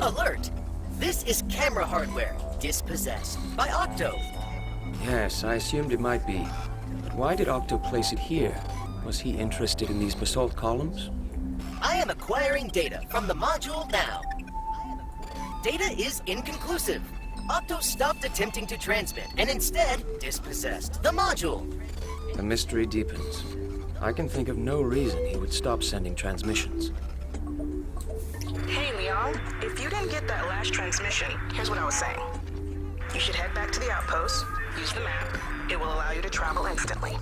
Alert! This is camera hardware, dispossessed by Octo. Yes, I assumed it might be. But why did Octo place it here? Was he interested in these basalt columns? I am acquiring data from the module now. Data is inconclusive. Octo stopped attempting to transmit and instead dispossessed the module. The mystery deepens. I can think of no reason he would stop sending transmissions. Hey, Leon. If you didn't get that last transmission, here's what I was saying. You should head back to the outpost, use the map. It will allow you to travel instantly.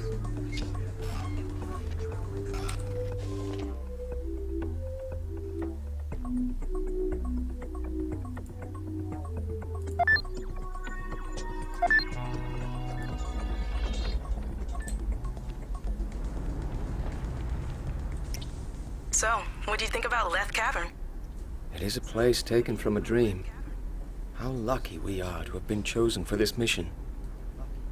So, what do you think about Leth Cavern? It is a place taken from a dream. How lucky we are to have been chosen for this mission.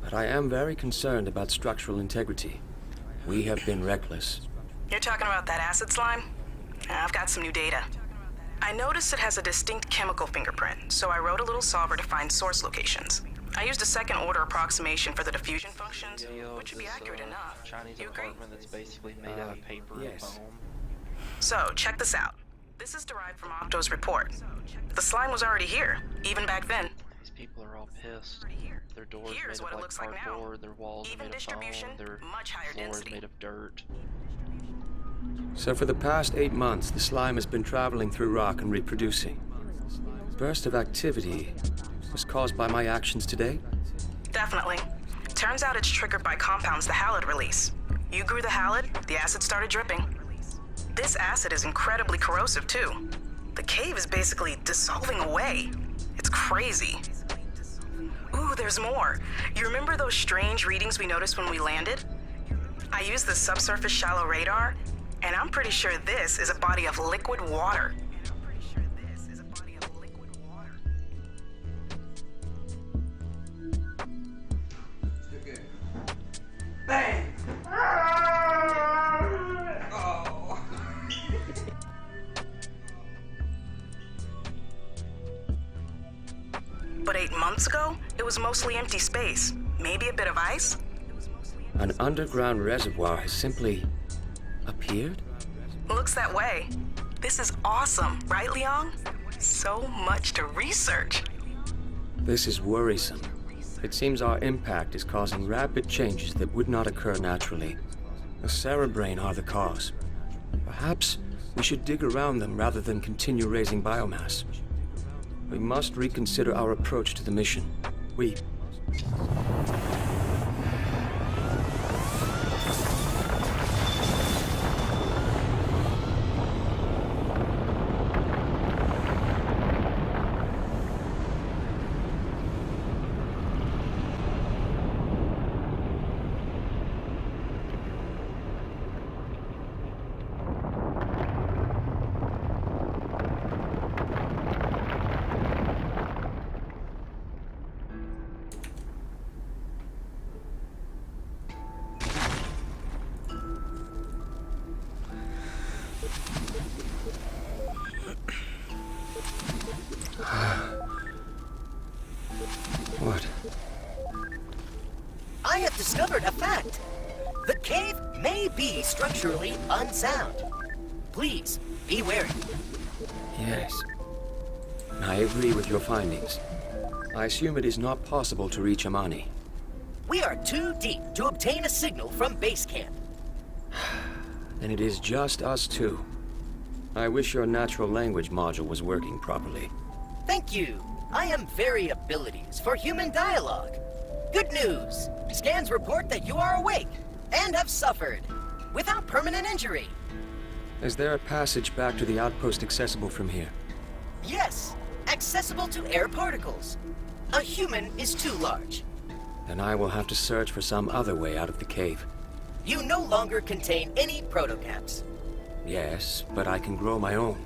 But I am very concerned about structural integrity. We have been reckless. You're talking about that acid slime? I've got some new data. I noticed it has a distinct chemical fingerprint, so I wrote a little solver to find source locations. I used a second-order approximation for the diffusion functions, which should be accurate enough. Chinese You agree? apartment that's basically made out of paper yes. and foam. So, check this out. This is derived from Octo's report. The slime was already here, even back then. These people are all pissed. Their doors Here's made what of it like looks like now. cardboard, their walls are Even made of distribution, foam, their much higher floor is density. made of dirt. So for the past 8 months, the slime has been traveling through rock and reproducing. Burst of activity was caused by my actions today? Definitely. Turns out it's triggered by compounds the halide release. You grew the halide, the acid started dripping. This acid is incredibly corrosive too. The cave is basically dissolving away. It's crazy. Ooh, there's more. You remember those strange readings we noticed when we landed? I used the subsurface shallow radar, and I'm pretty sure this is a body of liquid water. Bang! But 8 months ago, it was mostly empty space. Maybe a bit of ice? An underground reservoir has simply appeared? Looks that way. This is awesome, right, Leon? So much to research. This is worrisome. It seems our impact is causing rapid changes that would not occur naturally. The cerebrain are the cause. Perhaps we should dig around them rather than continue raising biomass. We must reconsider our approach to the mission. We... What? I have discovered a fact. The cave may be structurally unsound. Please, be wary. Yes. I agree with your findings. I assume it is not possible to reach Amani. We are too deep to obtain a signal from base camp. Then it is just us two. I wish your natural language module was working properly. Thank you. I am very abilities for human dialogue. Good news. Scans report that you are awake and have suffered without permanent injury. Is there a passage back to the outpost accessible from here? Yes, accessible to air particles. A human is too large. Then I will have to search for some other way out of the cave. You no longer contain any protocaps. Yes, but I can grow my own.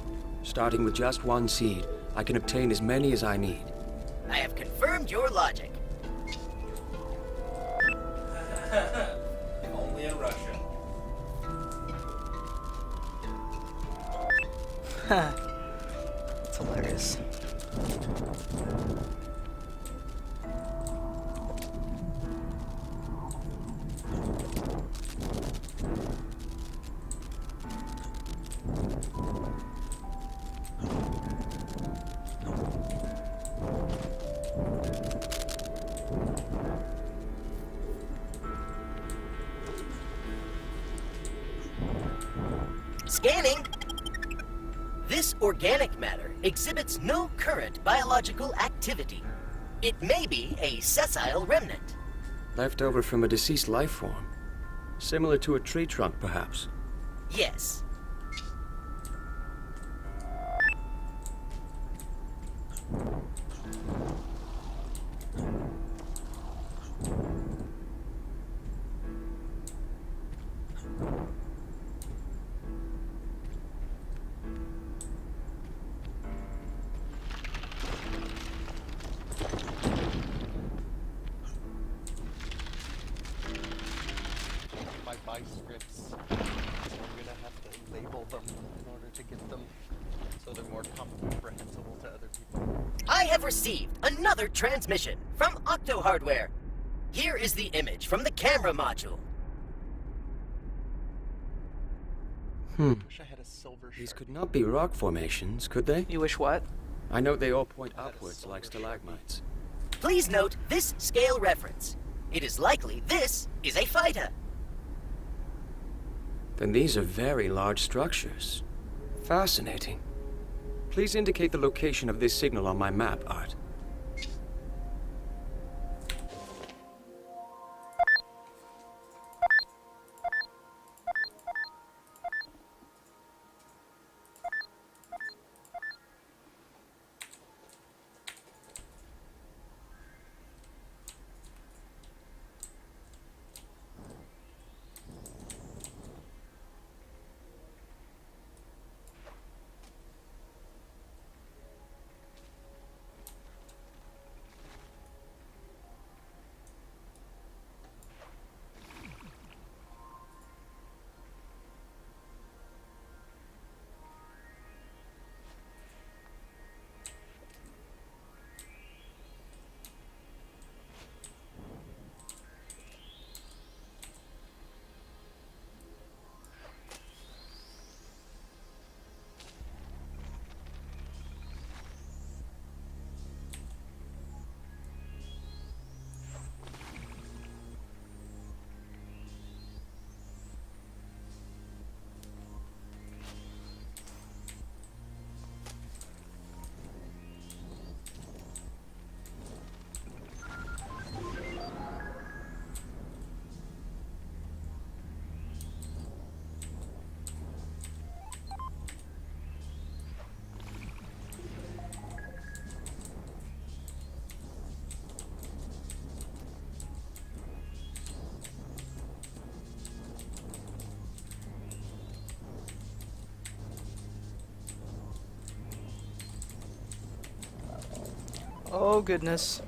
Starting with just one seed, I can obtain as many as I need. I have confirmed your logic. Only in Russia. That's hilarious. Scanning. This organic matter exhibits no current biological activity. It may be a sessile remnant. Left over from a deceased life form. Similar to a tree trunk, perhaps. Yes. My buy scripts, I'm gonna have to label them in order to get them so they're more comprehensible to other people. I have received another transmission from Octo Hardware. Here is the image from the camera module. Wish I had a silver These shark. could not be rock formations, could they? You wish what? I note they all point upwards like stalagmites. Please note this scale reference. It is likely this is a phyta. Then these are very large structures. Fascinating. Please indicate the location of this signal on my map, Art. Oh, goodness.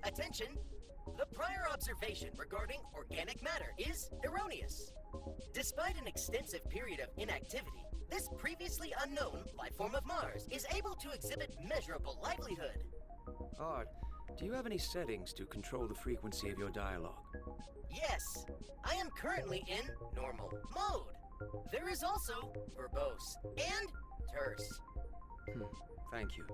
Attention! The prior observation regarding organic matter is erroneous. Despite an extensive period of inactivity, this previously unknown life form of Mars is able to exhibit measurable livelihood. Art, Do you have any settings to control the frequency of your dialogue? Yes, I am currently in normal mode. There is also verbose and terse. Thank you.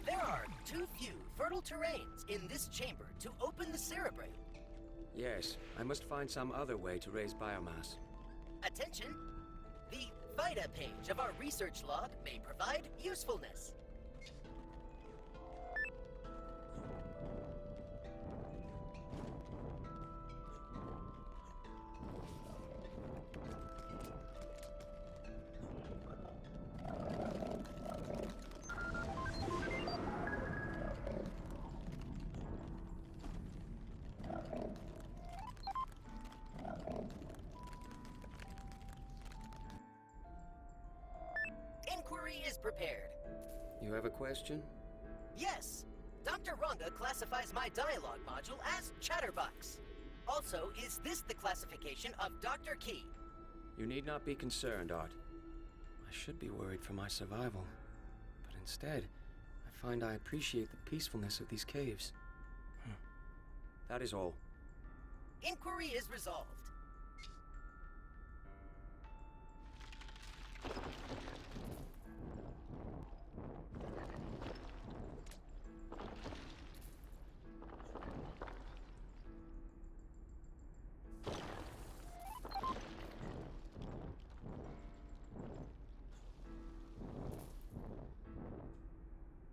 There are too few fertile terrains in this chamber to open the cerebrain. Yes, I must find some other way to raise biomass. Attention! The VITA page of our research log may provide usefulness. Inquiry is prepared. You have a question? Yes, Dr. Dr. Rhonda classifies my dialogue module as chatterbox. Also, is this the classification of Dr. Key? You need not be concerned, Art. I should be worried for my survival. But instead, I find I appreciate the peacefulness of these caves. That is all. Inquiry is resolved.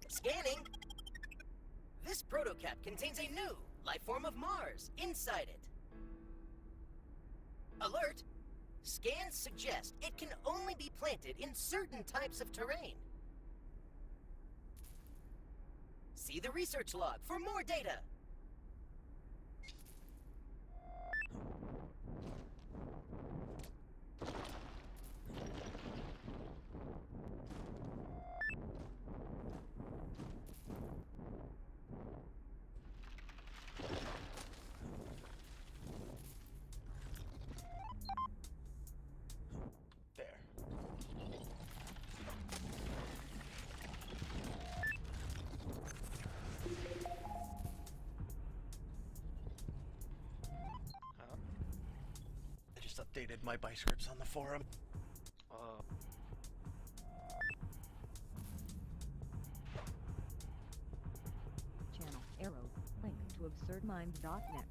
Scanning! This protocap contains a new life form of Mars inside it. Alert! Scans suggest it can only be planted in certain types of terrain. See the research log for more data. There. Huh? I just updated my scripts on the forum. Channel arrow link to absurdminds.net.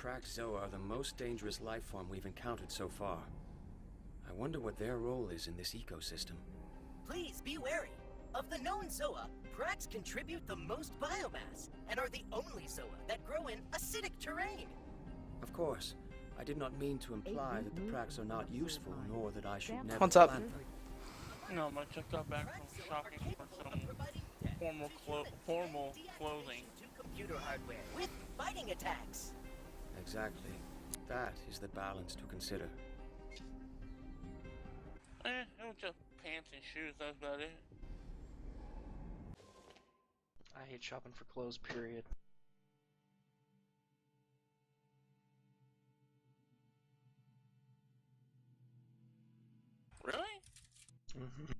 cracked Zoa are the most dangerous life form we've encountered so far. I wonder what their role is in this ecosystem. Please be wary. Of the known Zoa, Prax contribute the most biomass and are the only Zoa that grow in acidic terrain. Of course, I did not mean to imply that the Prax are not useful, nor that I should never What's up? plant them. No, I just got back from shopping for some formal clothing. To computer hardware with fighting attacks. Exactly. That is the balance to consider. It was just pants and shoes, that's about it. I hate shopping for clothes, period. Really? Mm-hmm.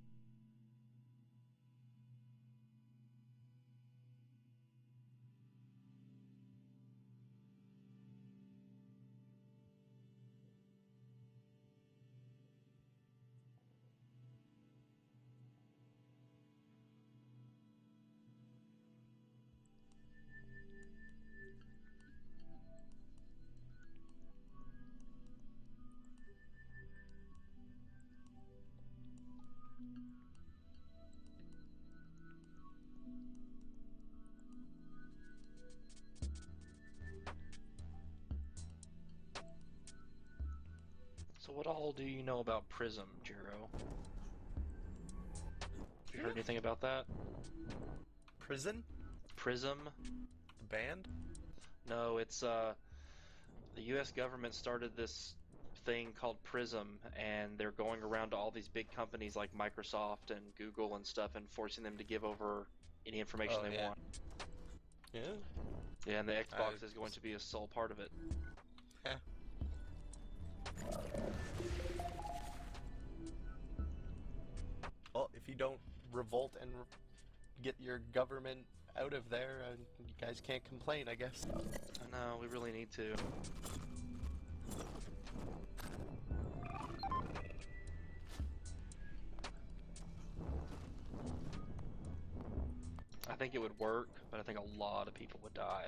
So what all do you know about Prism, Jiro? You heard anything about that? Prison? Prism? The band? No, it's the US government started this thing called Prism, and they're going around to all these big companies like Microsoft and Google and stuff and forcing them to give over any information Oh, they yeah. want. Yeah. Yeah, and the Xbox is going to be a sole part of it. Yeah. Well, if you don't revolt and get your government out of there, you guys can't complain, I guess. I know, we really need to. I think it would work, but I think a lot of people would die.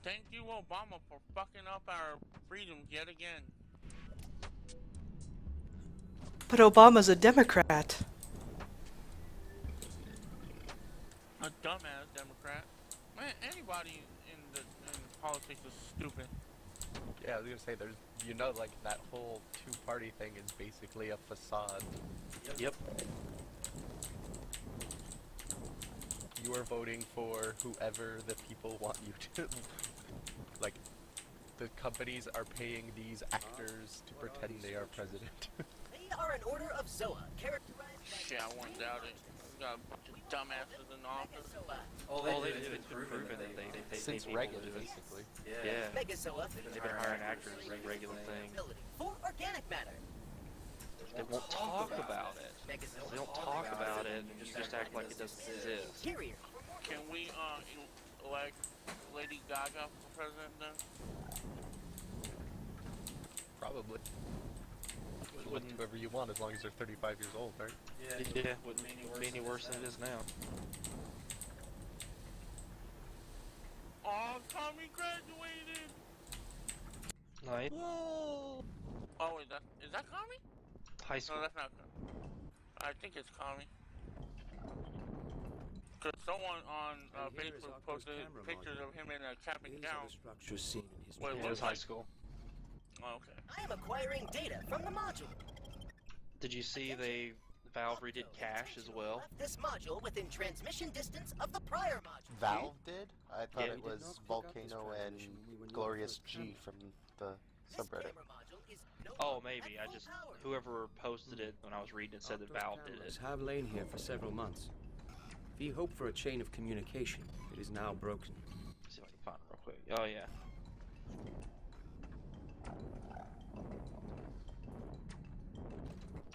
Thank you, Obama, for fucking up our freedoms yet again. But Obama's a Democrat. A dumbass Democrat. Man, anybody in politics is stupid. Yeah, I was gonna say, like, that whole two-party thing is basically a facade. Yep. You are voting for whoever the people want you to. Like, the companies are paying these actors to pretend they are president. They are an order of Zoa characterized by Shit, I wouldn't doubt it. We got a bunch of dumbasses in office. Megazoa. Oh, they've been proven that they Since people Reagan, to do it. basically. Yeah. Megazoa They've been hiring actors for regular thing. ability for organic matter. They won't talk about it. Megazoa. They don't talk about it and just act like it doesn't exist. Interior. Can we elect Lady Gaga for president then? Probably. Elect whoever you want, as long as they're 35 years old, right? Yeah, wouldn't be any worse than it is now. Oh, Tommy graduated! Nice. Whoa! Oh, is that Tommy? High school. No, that's not Tommy. I think it's Tommy. Because someone on And here is Facebook Octo's posted camera pictures module. of him in a cap and These are gown. the structures seen in his Wait, It what? was high school. Oh, okay. I am acquiring data from the module. Did you see Valve redid cache as well? Left this module within transmission distance of the prior module. Valve did? I thought Yeah. it We was did not pick up this Volcano and transmission when we were near the Glorious first G camera. from the This subreddit. camera module is no Oh, longer maybe. at I full just power. whoever posted it when I was reading it said that Octo's Valve did cameras it. have lain here for several months. If he hoped for a chain of communication, it is now broken. See if I can find it real Wait, oh yeah.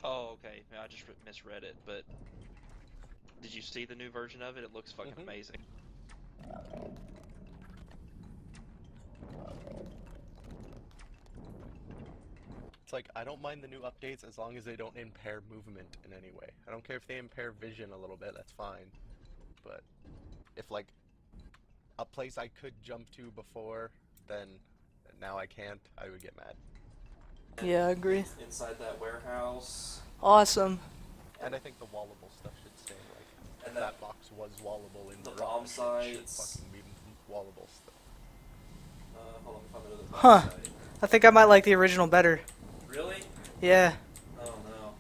Oh, okay. I just misread it, but did you see the new version of it? It looks fucking amazing. It's like, I don't mind the new updates as long as they don't impair movement in any way. I don't care if they impair vision a little bit, that's fine. But if, like, a place I could jump to before, then now I can't, I would get mad. Yeah, I agree. Inside that warehouse. Awesome. And I think the wallable stuff should stay, like, And that box was wallable in the Rush, bomb it should sites. fucking be wallable stuff. Hold on, find another bomb Huh. site. I think I might like the original better. Really? Yeah. Oh no.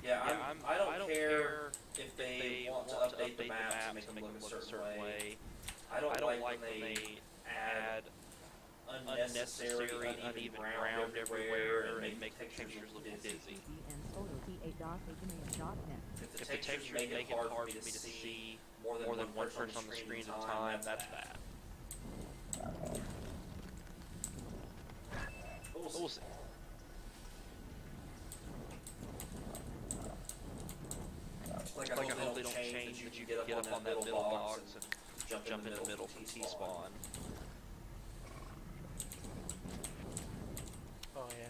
Yeah, I don't care if they want to update the map to make them look a certain way. I don't like when they add unnecessary uneven ground everywhere and make textures look dizzy. If the textures make it hard for me to see more than one person on the screen at a time, that's bad. We'll see. Like I hope they don't change that you get up on that middle box and jump in the middle from T-spawn. Oh yeah.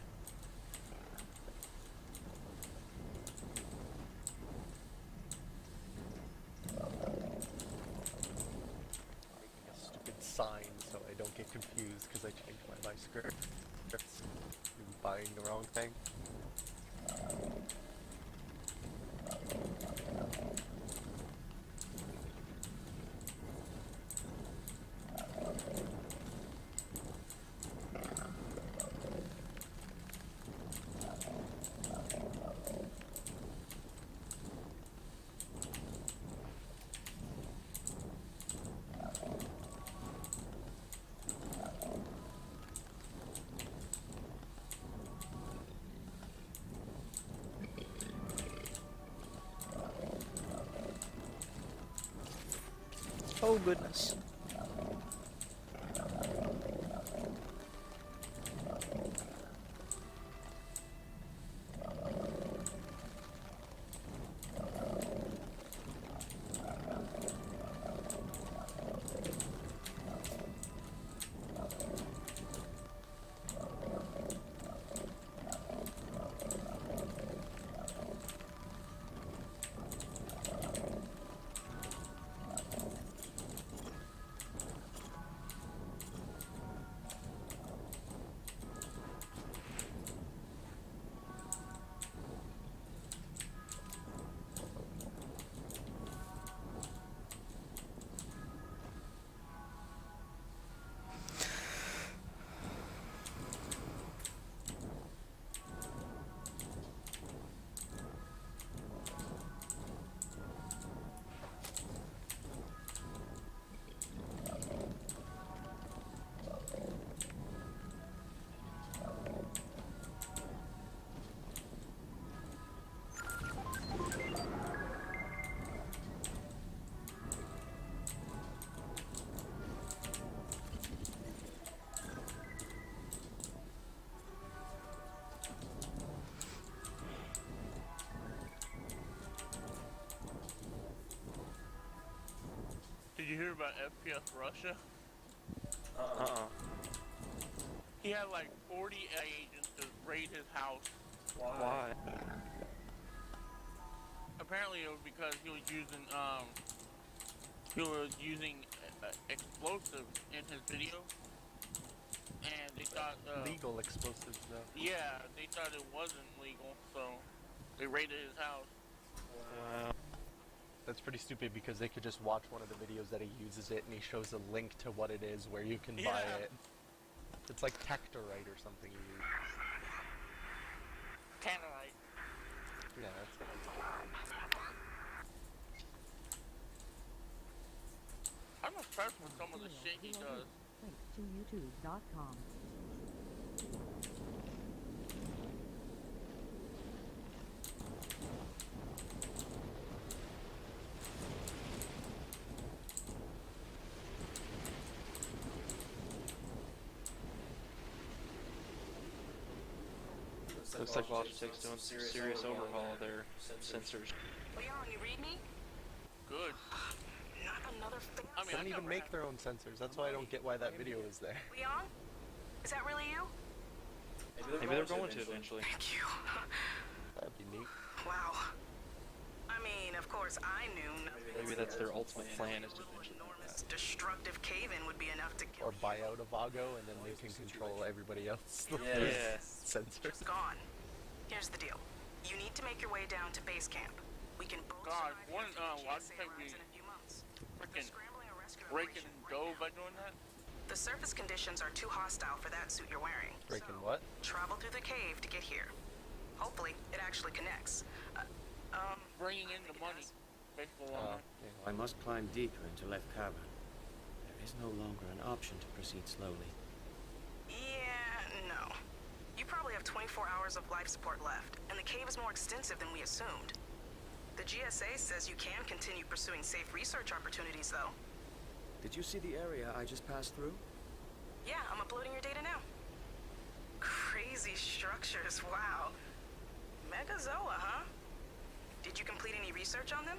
Making a stupid sign so I don't get confused because I changed my bicycle. Buying the wrong thing. Oh goodness. Did you hear about FPS Russia? Uh-uh. He had like 40 agents to raid his house. Why? Apparently it was because he was using explosives in his video, and they thought Legal explosives though. yeah, they thought it wasn't legal, so they raided his house. That's pretty stupid because they could just watch one of the videos that he uses it and he shows a link to what it is where you can buy Yeah. it. It's like Tectorite or something you use. Tannerite. Yeah, that's it. I'm impressed with some of the shit he does. Link to youtube.com. Looks like Logitech's doing some serious overhaul of their sensors. Leon, you read me? Good. Not another thing. I mean, They don't even make their own sensors. That's why I don't get why that video is there. Leon? Is that really you? Maybe they're going to eventually. Thank you. That'd be neat. Wow. I mean, of course, I knew Maybe that's their ultimate plan is to eventually do enormous that. destructive cave-in would be enough to kill Or buy out Avago and then they can control everybody else. Yeah. Sensors. Gone. Here's the deal. You need to make your way down to base camp. We can both God, survive wouldn't, here until Logitech GSA be arrives in a few months. They're Freaking scrambling a rescue breaking operation dough right by now. doing that? The surface conditions are too hostile for that suit you're wearing. Breaking So, what? travel through the cave to get here. Hopefully, it actually connects. Bringing in the money. Basically, I must climb deeper into Left Cavern. There is no longer an option to proceed slowly. Yeah, no. You probably have 24 hours of life support left, and the cave is more extensive than we assumed. The GSA says you can continue pursuing safe research opportunities, though. Did you see the area I just passed through? Yeah, I'm uploading your data now. Crazy structures, wow. Megazoa, huh? Did you complete any research on them?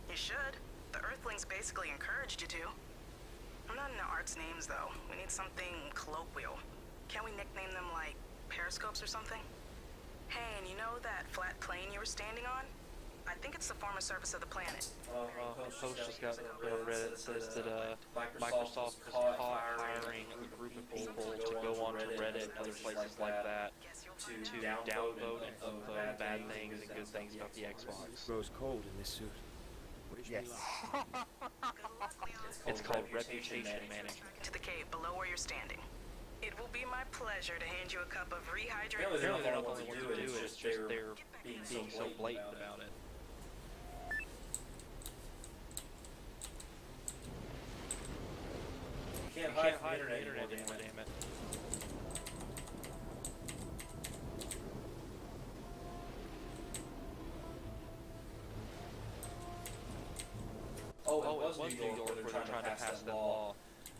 You should. The Earthlings basically encouraged you to. I'm not into arts names, though. We need something colloquial. Can't we nickname them, like, periscopes or something? Hey, and you know that flat plane you were standing on? I think it's the former surface of the planet. A post just got put on Reddit that says that Microsoft is caught hiring a group of people to go onto Reddit and other places like that to downvote and upvote bad things and good things about the Xbox. Grows cold in this suit. Wish me Yes. luck. It's called reputation management. To the cave below where you're standing. It will be my pleasure to hand you a cup of rehydrated... Apparently they're not the only ones to do it, it's just they're being so blatant about it. You can't You can't hide hide from on the the internet anymore, anymore, damn it. Oh, Oh, it was New York where they're trying to pass that law,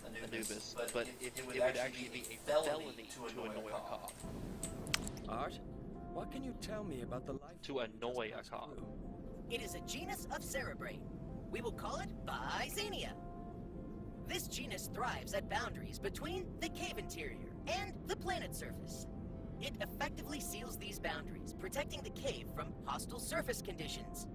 Anubis, but it would actually be a felony to annoy a cop. Art, what can you tell me about the life To annoy a cop. It is a genus of cerebrain. We will call it Byzania. This genus thrives at boundaries between the cave interior and the planet surface. It effectively seals these boundaries, protecting the cave from hostile surface conditions.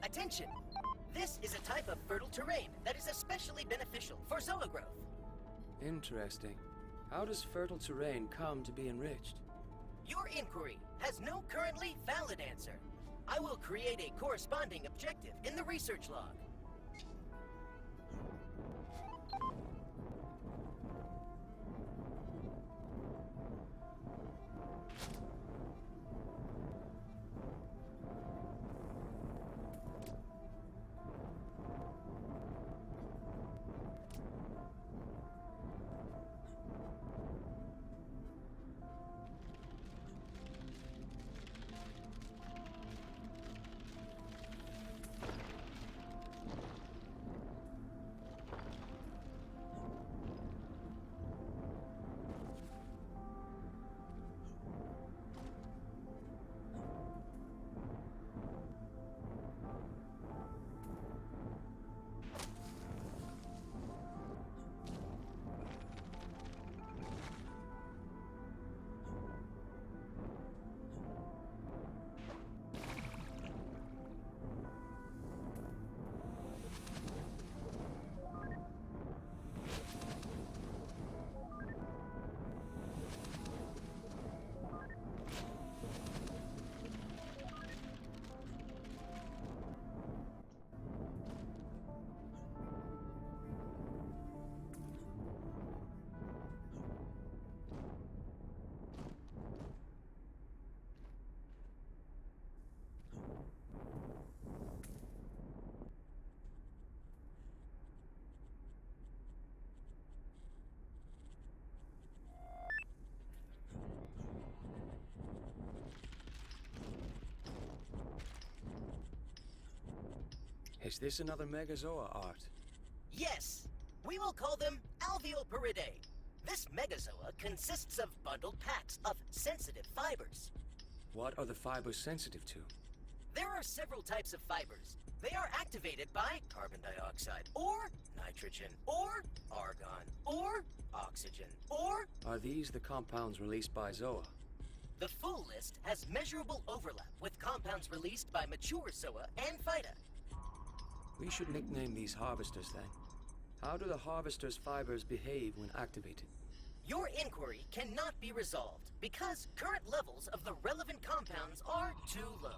Attention! This is a type of fertile terrain that is especially beneficial for zoa growth. Interesting. How does fertile terrain come to be enriched? Your inquiry has no currently valid answer. I will create a corresponding objective in the research log. Is this another Megazoa art? Yes, we will call them Alveoparidae. This megazoa consists of bundled packs of sensitive fibers. What are the fibers sensitive to? There are several types of fibers. They are activated by carbon dioxide, or nitrogen, or argon, or oxygen, or... Are these the compounds released by Zoa? The full list has measurable overlap with compounds released by mature Zoa and Phyta. We should nickname these harvesters then. How do the harvester's fibers behave when activated? Your inquiry cannot be resolved because current levels of the relevant compounds are too low.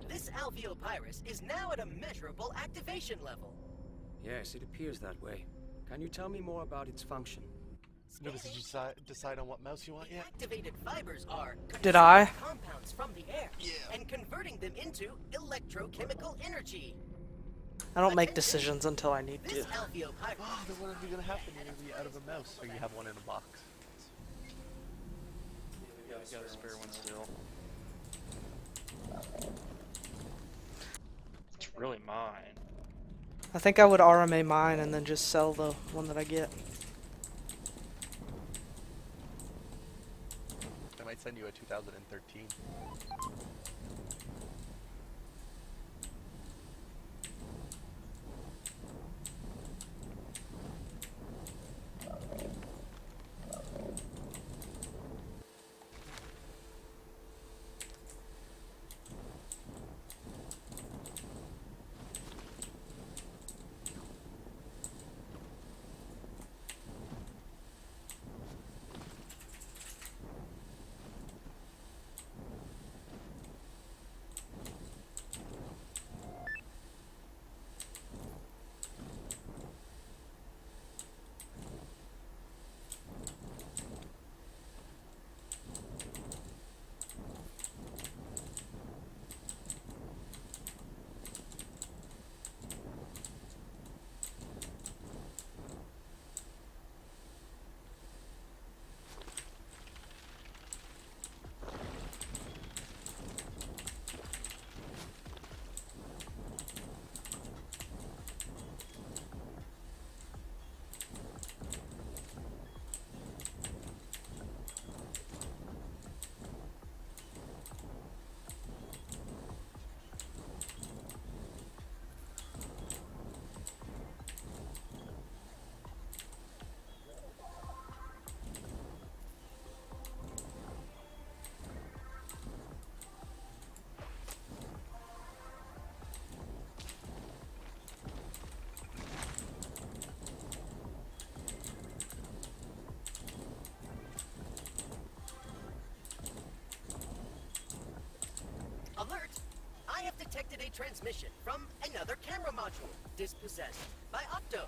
This Alveopyrus is now at a measurable activation level. Yes, it appears that way. Can you tell me more about its function? Notice, did you decide on what mouse you want yet? Activated fibers are Did I? compounds from the air and converting them into electrochemical energy. I don't make decisions until I need This to. Alveopyrus Oh, then what is gonna happen? You're gonna be out of a mouse, or you have one in a box. I got a spare one still. It's really mine. I think I would RMA mine and then just sell the one that I get. I might send you a 2013. transmission from another camera module dispossessed by Octo.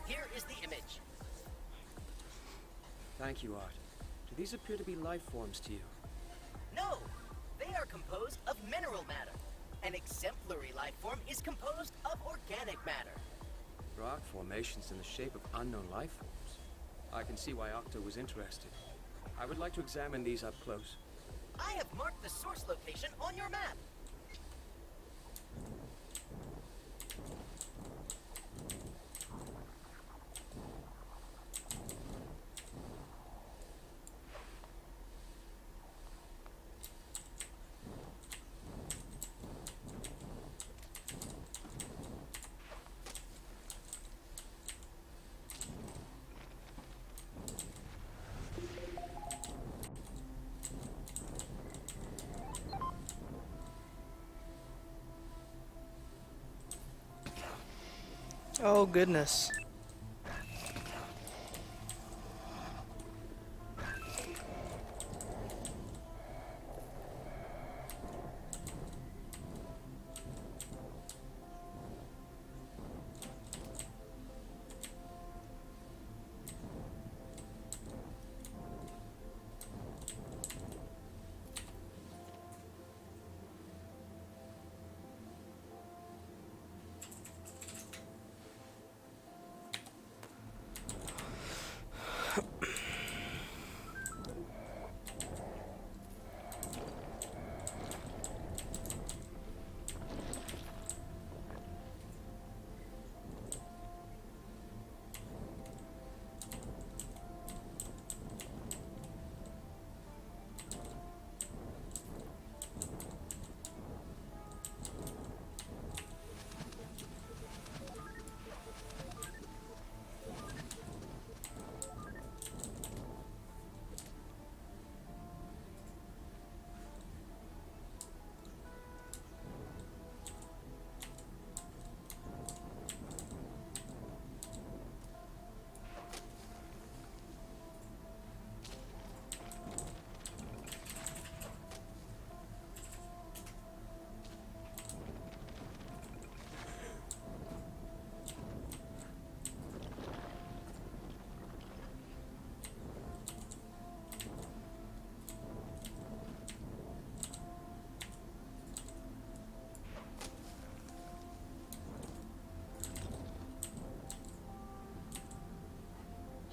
Here is the image. Thank you, Art. Do these appear to be life forms to you? No, they are composed of mineral matter. An exemplary life form is composed of organic matter. Rock formations in the shape of unknown life forms. I can see why Octo was interested. I would like to examine these up close. I have marked the source location on your map. Oh goodness.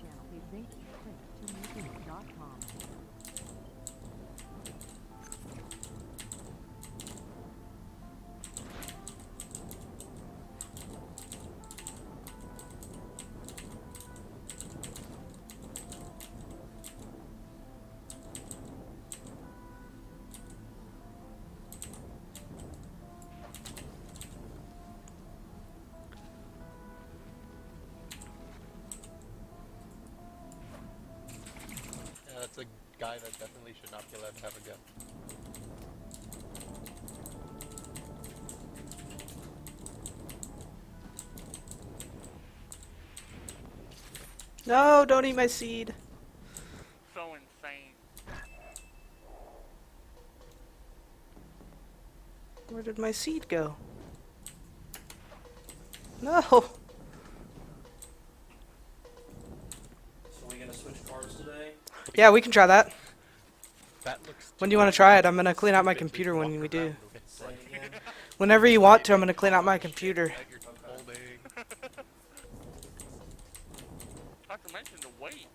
Channel is linked to YouTube.com. Yeah, that's a guy that definitely should not be allowed to have a gun. No, don't eat my seed. So insane. Where did my seed go? No. So we gonna switch cars today? Yeah, we can try that. That looks. When do you want to try it? I'm gonna clean out my computer when we do. Whenever you want to, I'm gonna clean out my computer. Not to mention the weight.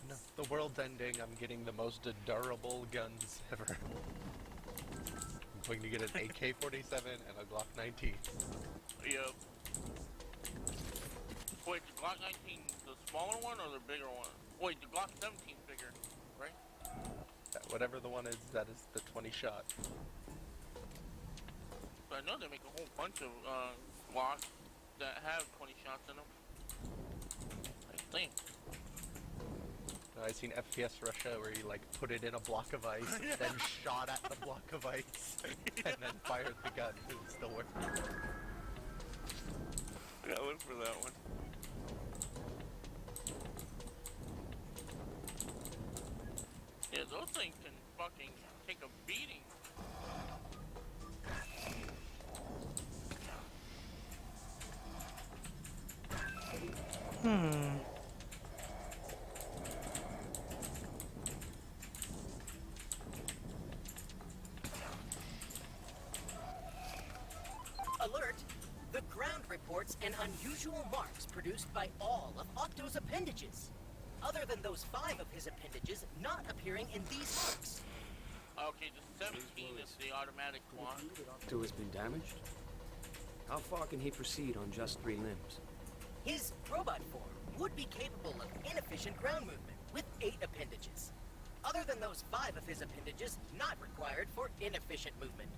No, the world's ending. I'm getting the most durable guns ever. Going to get an AK-47 and a Glock 19. Yep. Wait, the Glock 19, the smaller one or the bigger one? Wait, the Glock 17 bigger, right? Whatever the one is, that is the 20 shot. But I know they make a whole bunch of Glocks that have 20 shots in them. I think. I seen FPS Russia where you like put it in a block of ice, then shot at the block of ice, and then fired the gun. It was still working. I gotta look for that one. Yeah, those things can fucking take a beating. Alert! The ground reports an unusual marks produced by all of Octo's appendages. Other than those 5 of his appendages not appearing in these marks. Okay, the 17 is the automatic one. Octo has been damaged? How far can he proceed on just 3 limbs? His robot form would be capable of inefficient ground movement with 8 appendages. Other than those 5 of his appendages not required for inefficient movement.